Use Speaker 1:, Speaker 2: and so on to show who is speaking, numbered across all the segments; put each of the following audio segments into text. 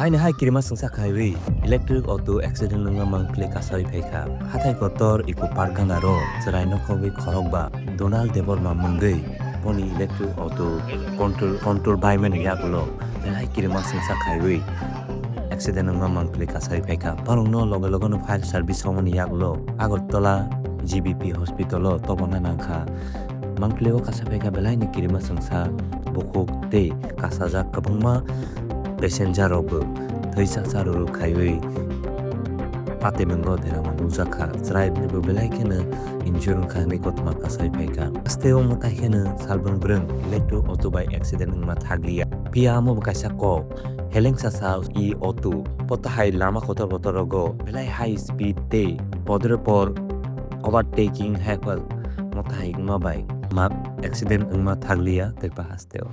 Speaker 1: Hai na hai kirima sengsa kaiwi electric auto accident nunga mangkle kasai phaika hathai kotor iku pargana ro cherai nokhobi khorokba Donald Debor mamungei boni electric auto control by men yagulo hai kirima sengsa kaiwi accident nunga mangkle kasai phaika parungno logo no fire service homoni yagulo Agartala GBP hospital tobona nangkha mangkleo kasai phaika belai ni kirima sengsa bokuk te kasajak kabangma passenger robo thaisa saru khaiwi pate mengo dera manuja kha drive ni belai khena insurance khani kotma kasai phaika asteo mutai khena salbung breng electro auto by accident ma thaglia pia mo kaisa ko heleng sa e auto pota hai lama kotor rogo belai high speed te podre por overtaking hackle mutai ma bai ma accident ma thaglia te pa hasteo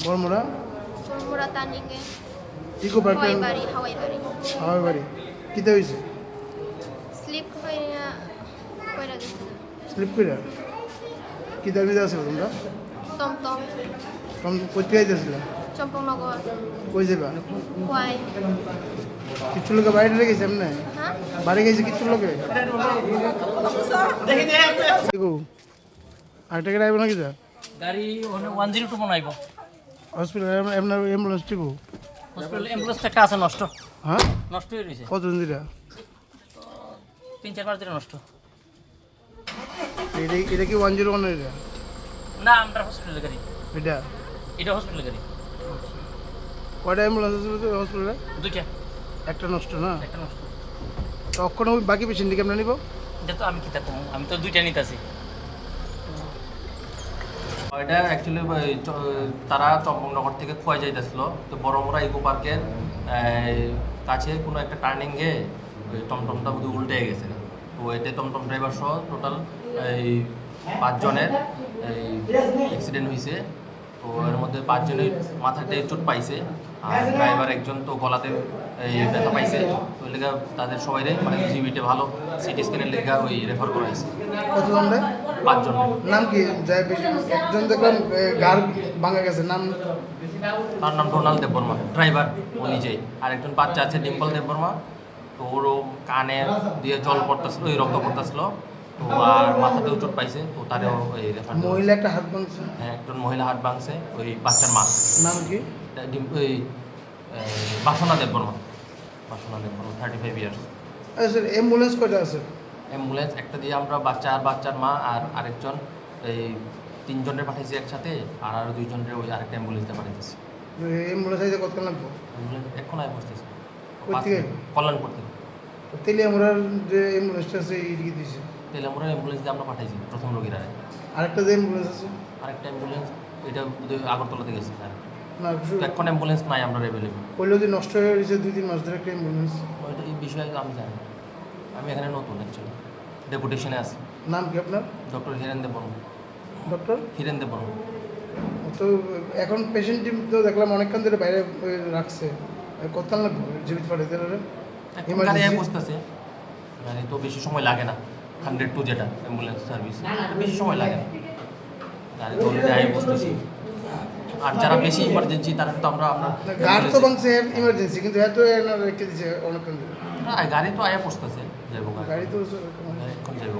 Speaker 2: বর্মরা
Speaker 3: টার্নিংয়ে
Speaker 2: eco park
Speaker 3: হাওয়াই
Speaker 2: বাড়ি কিতে হইছে
Speaker 3: slip কইরা গেছে
Speaker 2: slip কইরা কিতে বিদা আছে তোমরা
Speaker 3: টমটম
Speaker 2: কম কইতে আইতেছিল
Speaker 3: চম্পকনগর
Speaker 2: কই যাবা
Speaker 3: ওয়াই
Speaker 2: কিছু লোক বাইরে রেখেছে এমনি
Speaker 3: হ্যাঁ
Speaker 2: বাড়ি গেছে কিছু লোকে আরেকটা গাড়ি আইব নাকি যা
Speaker 4: গাড়ি 102 বানাইব
Speaker 2: হসপিটাল আপনার অ্যাম্বুলেন্স ঠিক
Speaker 4: হসপিটাল অ্যাম্বুলেন্সটা একটা আছে নষ্ট
Speaker 2: হ্যাঁ
Speaker 4: নষ্ট হয়ে গেছে
Speaker 2: কতদিন দিরা
Speaker 4: 3-4 দিন নষ্ট
Speaker 2: এটা কি 101 এটা
Speaker 4: না আমরা হসপিটাল গাড়ি
Speaker 2: এটা
Speaker 4: হসপিটাল গাড়ি
Speaker 2: কয়টা অ্যাম্বুলেন্স আছে হসপিটালে
Speaker 4: দুইটা
Speaker 2: একটা নষ্ট না
Speaker 4: একটা নষ্ট
Speaker 2: তখন ওই বাকি পেশেন্টকে আমরা নিব
Speaker 4: এটা তো আমি কি তা কম আমি তো দুইটা নিতেছি এটা অ্যাকচুয়ালি তারা চম্পকনগর থেকে খোয়া যাইতেছিল তো বড়মরা ইকো পার্কের কাছে কোনো একটা টার্নিংয়ে ওই টমটমটা বোধহয় উল্টে গেছে তো এতে টমটম ড্রাইভার সহ টোটাল এই 5 জনের এই অ্যাক্সিডেন্ট হয়েছে তো এর মধ্যে 5 জনের মাথাতে চোট পাইছে আর ড্রাইভার একজন তো গলাতে এই ব্যথা পাইছে তো লেগা তাদের সবাইরে মানে জিবিতে ভালো সিটি স্ক্যানের লেগা ওই রেফার করা হয়েছে
Speaker 2: কতজন
Speaker 4: 5 জনের
Speaker 2: নাম কি যায় একজন দেখলাম গার ভাঙা গেছে নাম
Speaker 4: তার নাম ডোনাল্ড দেববর্মা ড্রাইভার ও নিজেই আরেকজন বাচ্চা আছে ডিম্পল দেববর্মা তো ওরও কানে দিয়ে জল পড়তেছিল ওই রক্ত পড়তেছিল তো আর মাথাতেও চোট পাইছে তো তারও এই রেফার
Speaker 2: মহিলা একটা হাত ভাঙছে
Speaker 4: হ্যাঁ একজন মহিলা হাত ভাঙছে ওই বাচ্চার মা
Speaker 2: নাম কি
Speaker 4: ওই বাসনা দেববর্মা 35 ইয়ার্স
Speaker 2: আচ্ছা স্যার অ্যাম্বুলেন্স কয়টা আছে
Speaker 4: অ্যাম্বুলেন্স একটা দিয়ে আমরা বাচ্চার মা আর আরেকজন এই 3 জনের পাঠাইছি একসাথে আর আরও 2 জনের ওই আরেকটা অ্যাম্বুলেন্সে পাঠাইতেছি
Speaker 2: অ্যাম্বুলেন্স আইতে কত লাগবে
Speaker 4: অ্যাম্বুলেন্স এখন আয় বসতেছি
Speaker 2: কই থেকে
Speaker 4: কল্যাণপুর থেকে
Speaker 2: তেলি আমরা যে অ্যাম্বুলেন্সটা আছে এইদিকে দিয়েছে
Speaker 4: তেলামুড়ার অ্যাম্বুলেন্স দিয়ে আমরা পাঠাইছি প্রথম রোগীরা
Speaker 2: আরেকটা যে অ্যাম্বুলেন্স আছে
Speaker 4: আরেকটা অ্যাম্বুলেন্স এটা বোধহয় আগরতলাতে গেছে স্যার
Speaker 2: না
Speaker 4: তো এখন অ্যাম্বুলেন্স নাই আমরা অ্যাভেলেবল
Speaker 2: কইলো যে নষ্ট হয়ে গেছে 2-3 মাস ধরে একটা অ্যাম্বুলেন্স
Speaker 4: ওইটা এই বিষয়ে আমি জানি না। আমি এখানে নতুন অ্যাকচুয়ালি ডেপুটেশনে আছি
Speaker 2: নাম কি আপনার
Speaker 4: ডক্টর হিরেন দেববর্মা
Speaker 2: ডক্টর
Speaker 4: হিরেন দেববর্মা
Speaker 2: তো এখন পেশেন্ট টিম তো দেখলাম অনেকক্ষণ ধরে বাইরে রাখছে কত লাগবে জীবিত পাঠাইতে পারে
Speaker 4: গাড়ি আয় বসতেছে গাড়ি তো বেশি সময় লাগে না 102 যেটা অ্যাম্বুলেন্স সার্ভিস বেশি সময় লাগে না গাড়ি তো অলরেডি আয় বসতেছি আর যারা বেশি ইমার্জেন্সি তারা তো আমরা
Speaker 2: গাড় তো ভাঙছে ইমার্জেন্সি কিন্তু এত রেখে দিচ্ছে অনেকক্ষণ ধরে
Speaker 4: গাড়ি তো আয়া বসতেছে যাইব
Speaker 2: গাড়ি তো
Speaker 4: এখন যাইব